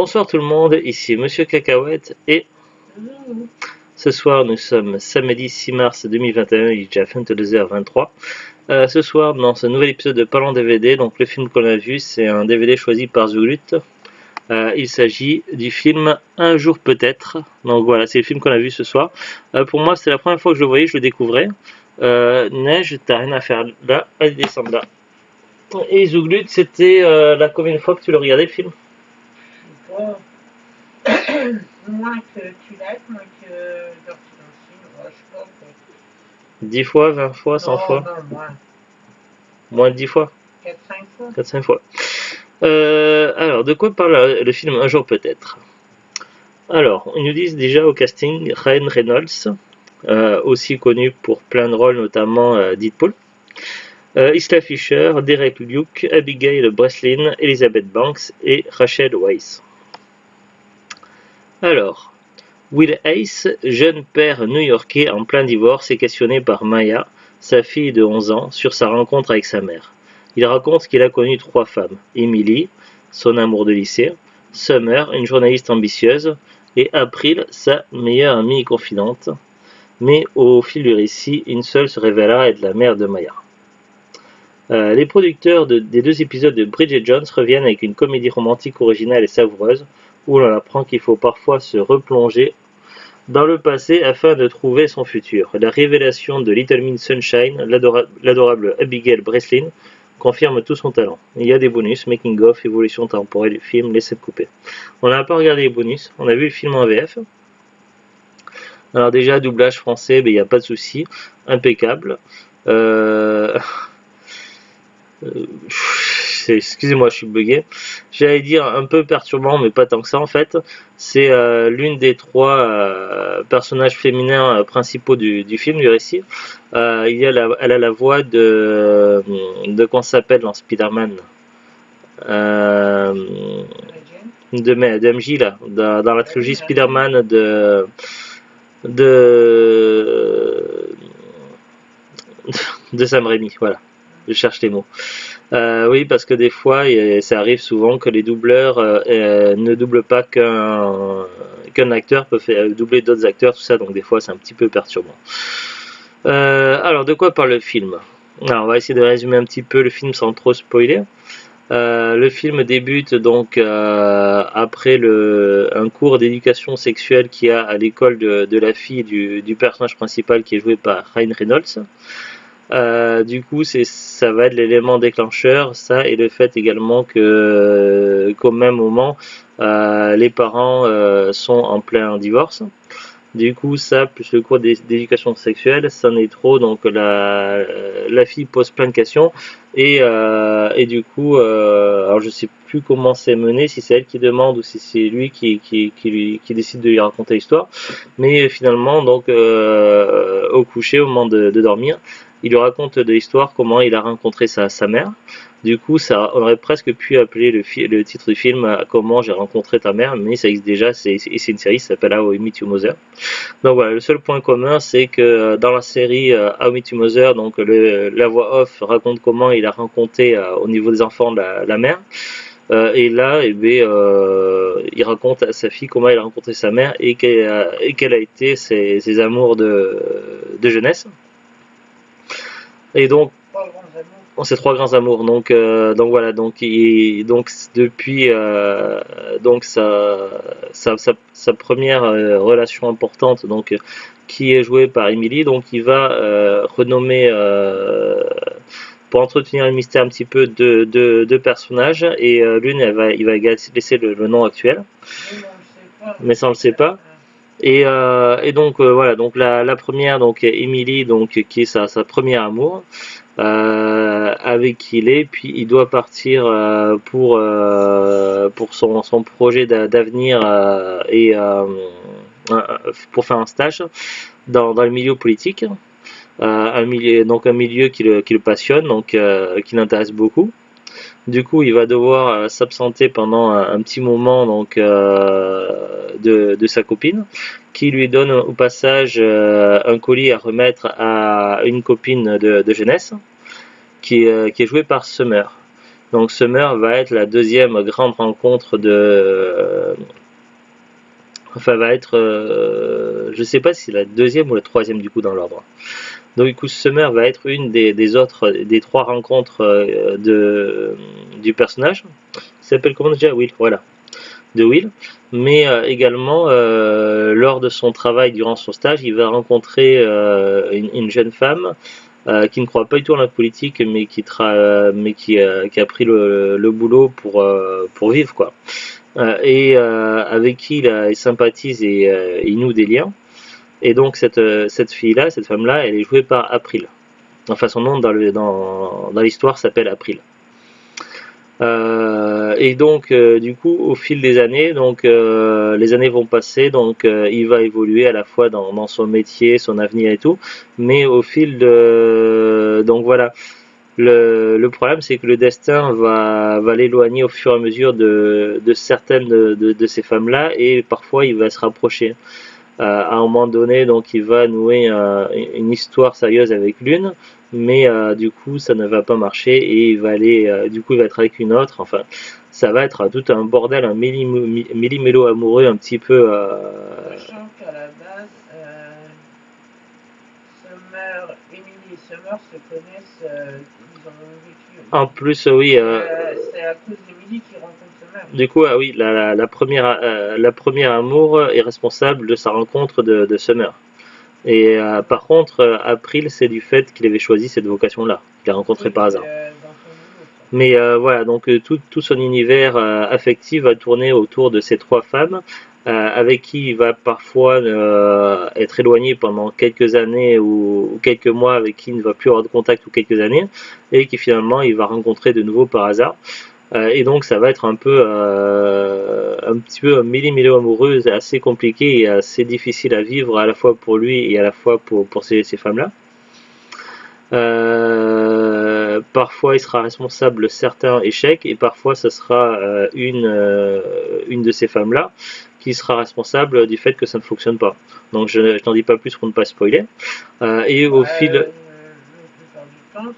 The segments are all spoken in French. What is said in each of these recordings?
Bonsoir tout le monde, ici Monsieur Cacahuète et ce soir nous sommes samedi 6 mars 2021, il est déjà 22h23. Ce soir dans ce nouvel épisode de Parlons DVD, donc le film qu'on a vu c'est un DVD choisi par Zoulut. Il s'agit du film Un jour peut-être, donc voilà c'est le film qu'on a vu ce soir. Pour moi c'est la première fois que je le voyais, je le découvrais. Neige, t'as rien à faire là, allez descendre là. Et Zouglut, c'était la combien de fois que tu le regardais le film? Moins que tu l'aides, moins que Dirty Dancing, ouais, je sais pas. 10 fois, 20 fois, 100 fois? Non, moins. Moins de 10 fois? 4-5 fois. 4-5 fois. Alors, de quoi parle le film Un jour peut-être? Alors, ils nous disent déjà au casting Ryan Reynolds, aussi connu pour plein de rôles, notamment Deadpool. Isla Fisher, Derek Luke, Abigail Breslin, Elizabeth Banks et Rachel Weisz. Alors, Will Hayes, jeune père new-yorkais en plein divorce, est questionné par Maya, sa fille de 11 ans, sur sa rencontre avec sa mère. Il raconte qu'il a connu 3 femmes, Emily, son amour de lycée, Summer, une journaliste ambitieuse, et April, sa meilleure amie et confidente. Mais au fil du récit, une seule se révélera être la mère de Maya. Les producteurs des 2 épisodes de Bridget Jones reviennent avec une comédie romantique originale et savoureuse, où l'on apprend qu'il faut parfois se replonger dans le passé afin de trouver son futur. La révélation de Little Miss Sunshine, l'adorable Abigail Breslin, confirme tout son talent. Il y a des bonus, making of, évolution temporelle du film, laissez de couper. On n'a pas regardé les bonus, on a vu le film en VF. Alors déjà, doublage français, il n'y a pas de souci, impeccable. Excusez-moi, je suis bugué. J'allais dire un peu perturbant, mais pas tant que ça en fait. C'est l'une des 3 personnages féminins principaux du film, du récit. Elle a la voix de comment ça s'appelle dans Spider-Man, de MJ là, dans la trilogie Spider-Man de Sam Raimi, voilà. Je cherche les mots. Oui, parce que des fois, ça arrive souvent que les doubleurs ne doublent pas qu'un acteur, peut doubler d'autres acteurs, tout ça, donc des fois c'est un petit peu perturbant. Alors, de quoi parle le film? Alors, on va essayer de résumer un petit peu le film sans trop spoiler. Le film débute donc après un cours d'éducation sexuelle qu'il y a à l'école de la fille du personnage principal qui est joué par Ryan Reynolds. Du coup, ça va être l'élément déclencheur, ça, et le fait également qu'au même moment, les parents sont en plein divorce. Du coup, ça, plus le cours d'éducation sexuelle, ça en est trop, donc la fille pose plein de questions, et du coup, alors je sais plus comment c'est mené, si c'est elle qui demande ou si c'est lui qui décide de lui raconter l'histoire, mais finalement, donc, au coucher, au moment de dormir, il lui raconte de l'histoire comment il a rencontré sa mère. Du coup, ça, on aurait presque pu appeler le titre du film Comment j'ai rencontré ta mère, mais ça existe déjà, c'est une série, ça s'appelle How I Met Your Mother. Donc voilà, le seul point commun, c'est que dans la série How I Met Your Mother, donc la voix off raconte comment il a rencontré au niveau des enfants la mère. Et là, il raconte à sa fille comment il a rencontré sa mère et quels a été ses amours de jeunesse. Et donc, ces 3 grands amours. Donc voilà. Donc depuis donc sa première relation importante, donc qui est jouée par Emily. Donc il va renommer pour entretenir le mystère un petit peu de personnages. Et l'une, il va laisser le nom actuel. Mais ça on le sait pas. Et donc voilà, donc la première, donc Emily, donc qui est sa première amour, avec qui il est, puis il doit partir pour son projet d'avenir et pour faire un stage dans le milieu politique, un milieu qui le passionne, donc qui l'intéresse beaucoup. Du coup, il va devoir s'absenter pendant un petit moment donc de sa copine, qui lui donne au passage un colis à remettre à une copine de jeunesse, qui est jouée par Summer. Donc Summer va être la deuxième grande rencontre de... Enfin, va être... je sais pas si c'est la deuxième ou la troisième du coup dans l'ordre. Donc du coup Summer va être une des autres, des trois rencontres du personnage. Il s'appelle comment déjà? Will, voilà. De Will. Mais également, lors de son travail durant son stage, il va rencontrer une jeune femme qui ne croit pas du tout en la politique, mais qui a pris le boulot pour vivre, quoi. Et avec qui il sympathise et il noue des liens. Et donc cette fille-là, cette femme-là, elle est jouée par April. Enfin, son nom dans l'histoire s'appelle April. Et donc, du coup, au fil des années, donc les années vont passer, donc il va évoluer à la fois dans son métier, son avenir et tout, mais au fil de, donc voilà, le problème c'est que le destin va l'éloigner au fur et à mesure de certaines de ces femmes-là, et parfois il va se rapprocher. À un moment donné, donc il va nouer une histoire sérieuse avec l'une, mais du coup ça ne va pas marcher et il va aller, du coup il va être avec une autre. Enfin, ça va être tout un bordel, un méli-mélo amoureux un petit peu. Sachant qu'à la base, Summer, Emily et Summer se connaissent, ils ont vécu. En plus, oui. C'est à cause d'Emily qu'ils rencontrent Summer. Du coup, ah oui, la première amour est responsable de sa rencontre de Summer. Et par contre, April, c'est du fait qu'il avait choisi cette vocation-là, qu'il a rencontré Oui, par hasard. dans son boulot, Mais voilà, donc tout son univers affectif va tourner autour de ces trois femmes, avec qui il va parfois être éloigné pendant quelques années ou quelques mois, avec qui il ne va plus avoir de contact ou quelques années, et qui finalement il va rencontrer de nouveau par hasard. Et donc ça va être un petit peu un méli-mélo amoureux assez compliqué et assez difficile à vivre à la fois pour lui et à la fois pour ces femmes-là. Parfois il sera responsable de certains échecs et parfois ce sera une de ces femmes-là qui sera responsable du fait que ça ne fonctionne pas. Donc je n'en dis pas plus pour ne pas spoiler. Et au fil... La plupart du temps,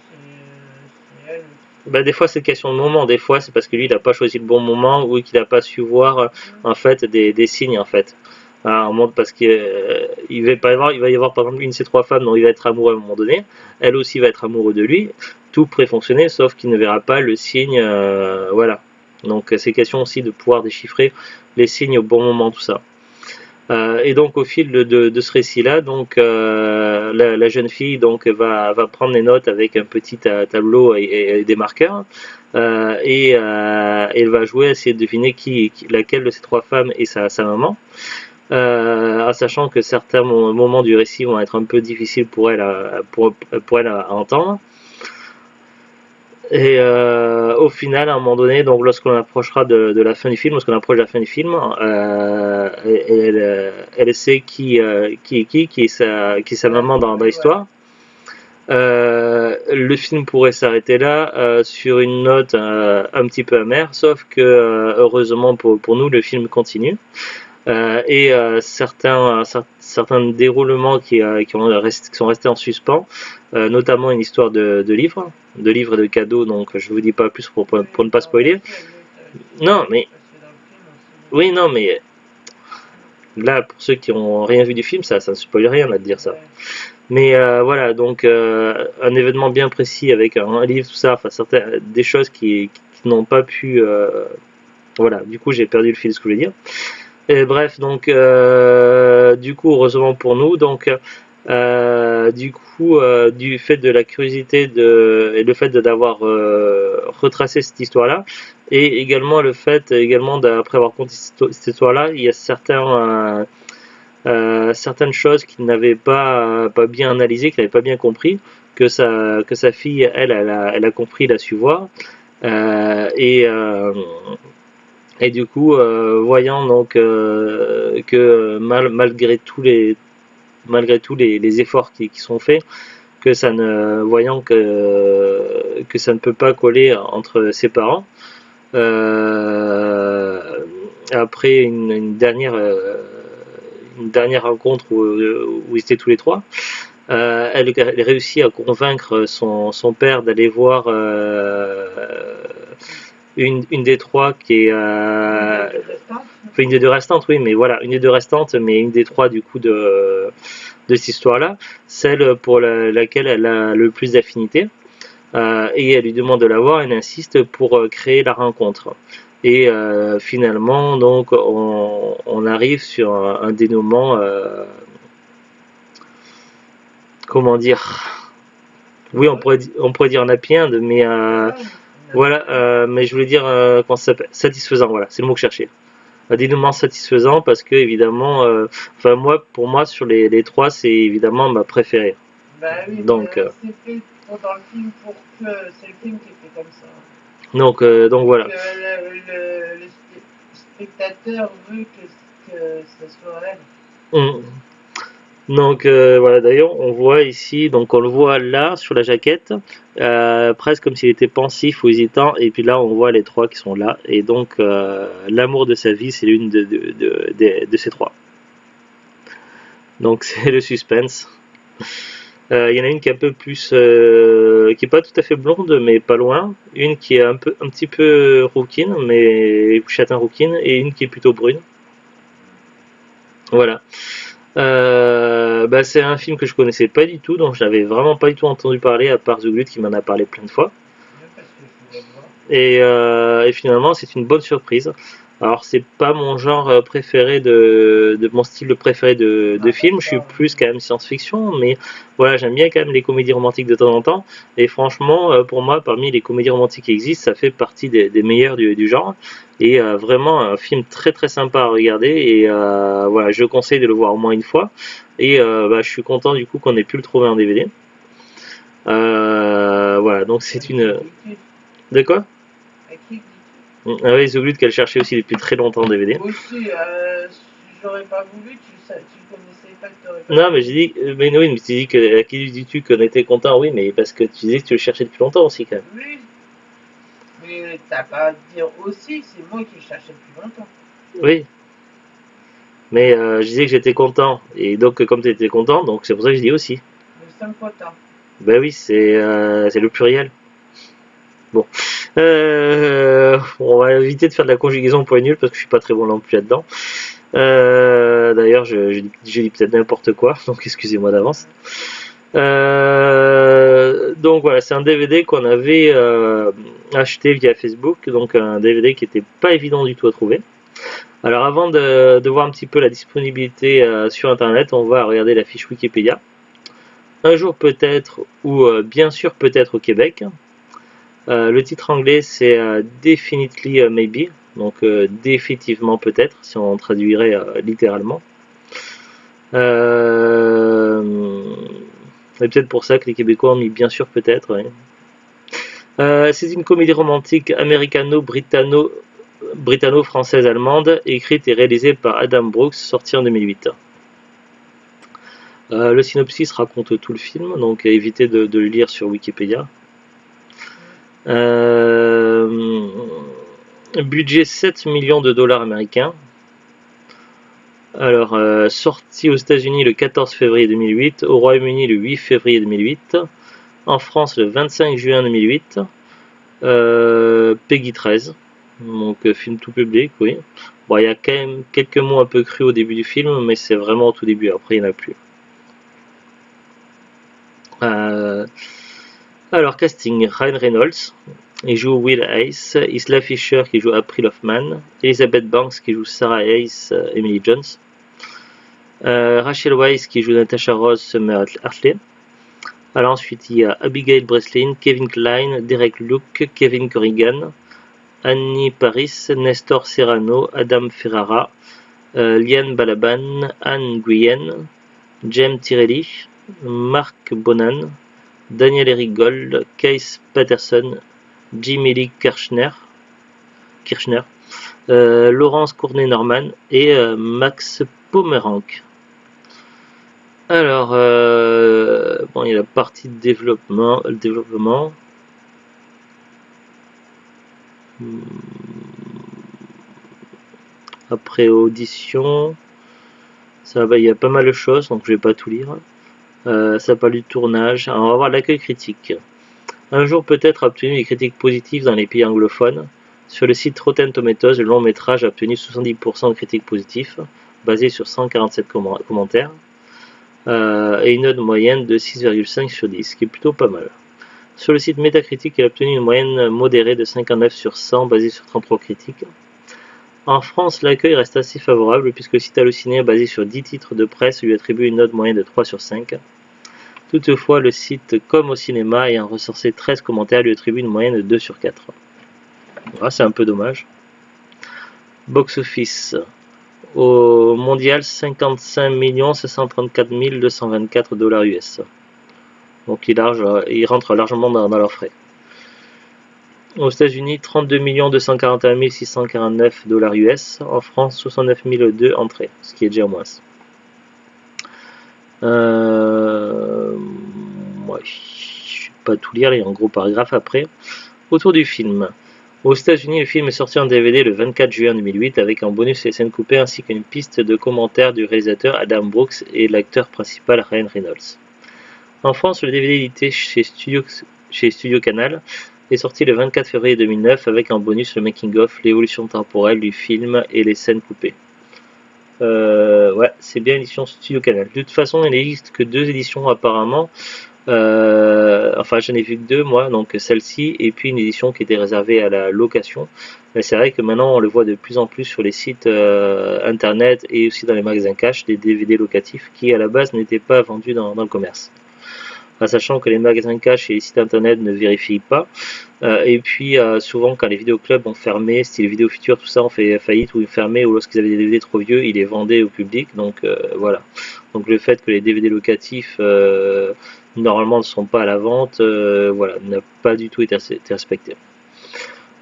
c'est elle. Bah, des fois c'est question de moment, des fois c'est parce que lui il n'a pas choisi le bon moment ou qu'il n'a pas su voir en fait des signes en fait. Parce qu'il va y avoir par exemple une de ces trois femmes dont il va être amoureux à un moment donné, elle aussi va être amoureuse de lui, tout pourrait fonctionner sauf qu'il ne verra pas le signe, voilà. Donc c'est question aussi de pouvoir déchiffrer les signes au bon moment, tout ça. Et donc au fil de ce récit-là, donc la jeune fille donc va prendre les notes avec un petit tableau et des marqueurs, et elle va jouer à essayer de deviner laquelle de ces trois femmes est sa maman. En sachant que certains moments du récit vont être un peu difficiles pour elle à entendre. Et au final, à un moment donné, donc lorsqu'on approchera de la fin du film, lorsqu'on approche de la fin du film, elle sait qui est sa maman dans l'histoire. Le film pourrait s'arrêter là sur une note un petit peu amère, sauf que heureusement pour nous, le film continue. Et certains déroulements qui sont restés en suspens, notamment une histoire de livres et de cadeaux, donc je vous dis pas plus pour ne pas spoiler. Non, mais oui, non, mais là, pour ceux qui n'ont rien vu du film, ça ne spoil rien là de dire ça. Mais voilà, donc un événement bien précis avec un livre, tout ça, enfin des choses qui n'ont pas pu. Voilà, du coup j'ai perdu le fil de ce que je voulais dire. Et bref, donc du coup, heureusement pour nous, donc du fait de la curiosité et le fait d'avoir retracé cette histoire-là, et également le fait d'après avoir compté cette histoire-là, il y a certaines choses qu'il n'avait pas bien analysées, qu'il n'avait pas bien compris, que sa fille, elle a compris, elle a su voir, et du coup, voyant donc que malgré tous les efforts qui sont faits, voyant que ça ne peut pas coller entre ses parents, après une dernière rencontre où ils étaient tous les trois, elle réussit à convaincre son père d'aller voir une des trois qui est Restante. enfin, une des deux restantes, oui, mais voilà, une des deux restantes, mais une des trois du coup de cette histoire-là, celle pour laquelle elle a le plus d'affinité. Et elle lui demande de la voir, elle insiste pour créer la rencontre. Et finalement, donc, on arrive sur un dénouement, comment dire, oui, on pourrait dire un happy end, mais voilà, mais je voulais dire, comment ça s'appelle, satisfaisant, voilà, c'est le mot que je cherchais. Un dénouement satisfaisant parce que évidemment, enfin moi, pour moi, sur les trois, c'est évidemment ma préférée. Bah oui, Donc, c'est fait dans le film pour que c'est le film qui est fait comme ça. donc voilà. Le spectateur veut que ça soit elle. Donc voilà, d'ailleurs on voit ici, donc on le voit là sur la jaquette, presque comme s'il était pensif ou hésitant, et puis là on voit les trois qui sont là, et donc l'amour de sa vie c'est l'une de ces trois. Donc c'est le suspense. Il y en a une qui est un peu plus, qui est pas tout à fait blonde, mais pas loin. Une qui est un petit peu rouquine, mais châtain rouquine, et une qui est plutôt brune. Voilà. Bah, c'est un film que je connaissais pas du tout, donc je n'avais vraiment pas du tout entendu parler, à part The Glut qui m'en a parlé plein de fois. Et finalement, c'est une bonne surprise. Alors, c'est pas mon genre préféré de mon style préféré de film. Je suis plus quand même science-fiction, mais voilà, j'aime bien quand même les comédies romantiques de temps en temps. Et franchement, pour moi, parmi les comédies romantiques qui existent, ça fait partie des meilleures du genre. Et vraiment, un film très très sympa à regarder. Et voilà, je conseille de le voir au moins une fois. Et bah, je suis content du coup qu'on ait pu le trouver en DVD. Voilà, donc c'est une. De quoi? Ah oui, The Glut qu'elle cherchait aussi depuis très longtemps en DVD. Aussi, si j'aurais pas voulu, tu connaissais pas que t'aurais pas. Non, mais j'ai dit, mais oui, mais tu dis que à qui dis-tu qu'on était content? Oui, mais parce que tu disais que tu le cherchais depuis longtemps aussi quand même. Oui, mais t'as pas à dire aussi, c'est moi qui le cherchais depuis longtemps. Oui, mais je disais que j'étais content, et donc comme tu étais content, donc c'est pour ça que je dis aussi. Nous sommes contents. Ben oui, c'est le pluriel. Bon. On va éviter de faire de la conjugaison point nul parce que je suis pas très bon non plus là-dedans. D'ailleurs, je dis peut-être n'importe quoi, donc excusez-moi d'avance. Donc voilà, c'est un DVD qu'on avait acheté via Facebook, donc un DVD qui était pas évident du tout à trouver. Alors avant de voir un petit peu la disponibilité sur internet, on va regarder la fiche Wikipédia. Un jour peut-être, ou bien sûr peut-être au Québec. Le titre anglais c'est Definitely Maybe, donc définitivement peut-être, si on traduirait littéralement. C'est peut-être pour ça que les Québécois ont mis bien sûr peut-être. Ouais. C'est une comédie romantique américano-britanno-française-allemande, écrite et réalisée par Adam Brooks, sortie en 2008. Le synopsis raconte tout le film, donc évitez de le lire sur Wikipédia. Budget 7 millions de dollars américains. Alors, sorti aux États-Unis le 14 février 2008, au Royaume-Uni le 8 février 2008, en France le 25 juin 2008, Peggy 13, donc film tout public, oui. Bon, il y a quand même quelques mots un peu crus au début du film, mais c'est vraiment au tout début, après il n'y en a plus. Alors, casting, Ryan Reynolds, il joue Will Hayes, Isla Fisher qui joue April Hoffman, Elizabeth Banks qui joue Sarah Hayes, Emily Jones, Rachel Weisz qui joue Natasha Rose Summer Hartley. Alors ensuite il y a Abigail Breslin, Kevin Kline, Derek Luke, Kevin Corrigan, Annie Paris, Nestor Serrano, Adam Ferrara, Liane Balaban, Anne Guyen, Jem Tirelli, Mark Bonan, Daniel Eric Gold, Case Patterson, Jimmy Lee Kirchner, Laurence Courtney-Norman et Max Pomeranc. Alors, bon, il y a la partie de développement. Après audition, ça va, il y a pas mal de choses, donc je vais pas tout lire. Ça parle du tournage. Alors, on va voir l'accueil critique. Un jour peut-être obtenu des critiques positives dans les pays anglophones, Sur le site Rotten Tomatoes, le long métrage a obtenu 70% de critiques positives, basé sur 147 commentaires, et une note moyenne de 6,5 sur 10, ce qui est plutôt pas mal. Sur le site Metacritic, il a obtenu une moyenne modérée de 59 sur 100, basée sur 33 critiques. En France, l'accueil reste assez favorable, puisque le site Allociné, basé sur 10 titres de presse, lui attribue une note moyenne de 3 sur 5. Toutefois, le site Comme au cinéma, ayant recensé 13 commentaires, lui attribue une moyenne de 2 sur 4. Voilà, c'est un peu dommage. Box Office. Au mondial, 55 534 224 $ US. Donc il rentre largement dans leurs frais. Aux États-Unis, 32 241 649 $ US. En France, 69 002 entrées, ce qui est déjà moins. Ouais, je ne vais pas tout lire, il y a un gros paragraphe après. Autour du film. Aux États-Unis, le film est sorti en DVD le 24 juin 2008 avec un bonus et scènes coupées ainsi qu'une piste de commentaires du réalisateur Adam Brooks et l'acteur principal Ryan Reynolds. En France, le DVD édité chez Studio Canal est sorti le 24 février 2009 avec en bonus le making-of, l'évolution temporelle du film et les scènes coupées. Ouais, c'est bien édition Studio Canal. De toute façon, il n'existe que 2 éditions apparemment. Enfin, j'en ai vu que 2 moi, donc celle-ci et puis une édition qui était réservée à la location. Mais c'est vrai que maintenant on le voit de plus en plus sur les sites internet et aussi dans les magasins cash, des DVD locatifs qui à la base n'étaient pas vendus dans le commerce. Sachant que les magasins cash et les sites internet ne vérifient pas. Et puis souvent quand les vidéoclubs ont fermé, style Vidéo Futur, tout ça ont fait faillite ou fermé, ou lorsqu'ils avaient des DVD trop vieux, ils les vendaient au public. Donc voilà. Donc le fait que les DVD locatifs normalement ne sont pas à la vente, voilà, n'a pas du tout été respecté.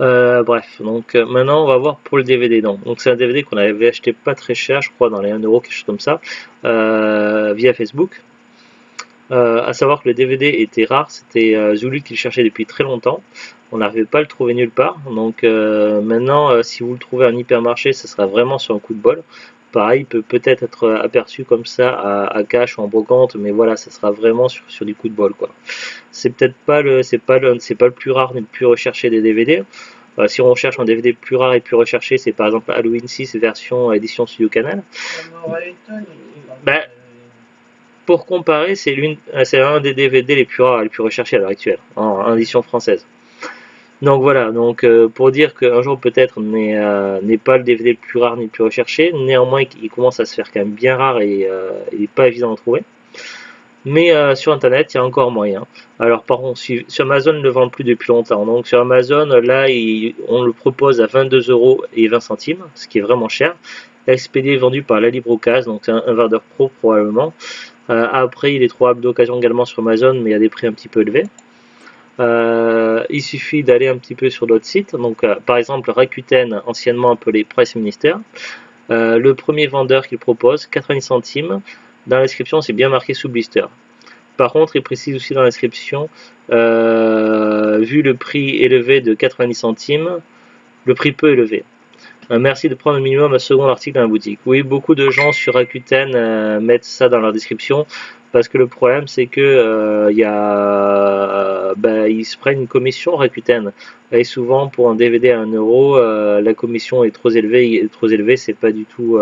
Bref, donc maintenant on va voir pour le DVD. Donc c'est un DVD qu'on avait acheté pas très cher, je crois dans les 1€, quelque chose comme ça, via Facebook. À savoir que le DVD était rare, c'était Zulu qui le cherchait depuis très longtemps, on n'arrivait pas à le trouver nulle part, donc maintenant si vous le trouvez en hypermarché, ça sera vraiment sur un coup de bol. Pareil, il peut peut-être être aperçu comme ça à cash ou en brocante, mais voilà, ça sera vraiment sur du coup de bol quoi. C'est peut-être pas le plus rare ni le plus recherché des DVD. Si on cherche un DVD plus rare et plus recherché, c'est par exemple Halloween 6 version édition Studio Canal. Pour comparer, c'est un des DVD les plus rares et les plus recherchés à l'heure actuelle, en édition française. Donc voilà, donc pour dire qu'un jour peut-être n'est pas le DVD le plus rare ni le plus recherché, néanmoins il commence à se faire quand même bien rare et il n'est pas évident à trouver. Mais sur internet, il y a encore moyen. Alors par contre, sur Amazon, ne le vendent plus depuis longtemps. Donc sur Amazon, là, on le propose à 22,20 €, ce qui est vraiment cher. Expédié est vendu par La Librocase, donc c'est un vendeur pro probablement. Après, il est trouvable d'occasion également sur Amazon, mais à des prix un petit peu élevés. Il suffit d'aller un petit peu sur d'autres sites. Donc, par exemple, Rakuten, anciennement appelé Price Minister. Le premier vendeur qu'il propose, 90 centimes. Dans la description, c'est bien marqué sous blister. Par contre, il précise aussi dans la description, vu le prix élevé de 90 centimes, le prix peu élevé. Merci de prendre au minimum un second article dans la boutique. Oui, beaucoup de gens sur Rakuten mettent ça dans leur description parce que le problème c'est que ils se prennent une commission Rakuten et souvent pour un DVD à 1€, la commission est trop élevée, c'est pas du tout,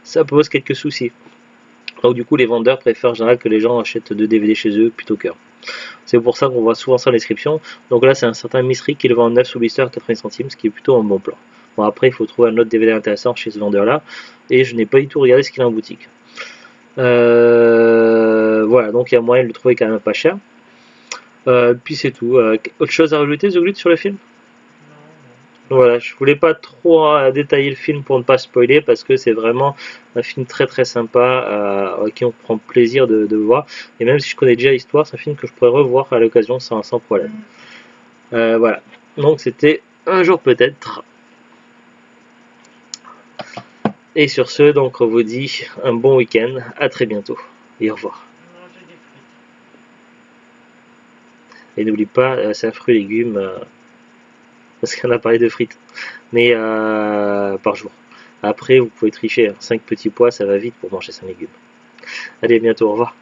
ça pose quelques soucis. Donc du coup les vendeurs préfèrent en général que les gens achètent 2 DVD chez eux plutôt qu'un. C'est pour ça qu'on voit souvent ça en description. Donc là c'est un certain Mystery qui le vend en 9 sous blister à 80 centimes, ce qui est plutôt un bon plan. Bon après il faut trouver un autre DVD intéressant chez ce vendeur là, et je n'ai pas du tout regardé ce qu'il a en boutique. Voilà, donc il y a moyen de le trouver quand même pas cher. Puis c'est tout. Autre chose à rajouter, The Glut, sur le film? Voilà, je voulais pas trop détailler le film pour ne pas spoiler parce que c'est vraiment un film très très sympa qui on prend plaisir de voir. Et même si je connais déjà l'histoire, c'est un film que je pourrais revoir à l'occasion sans problème. Voilà, donc c'était Un jour peut-être. Et sur ce, donc on vous dit un bon week-end, à très bientôt et au revoir. Et n'oublie pas, c'est un fruit et légumes. Parce qu'on a parlé de frites, mais par jour. Après, vous pouvez tricher, 5 petits pois, ça va vite pour manger 5 légumes. Allez, bientôt, au revoir.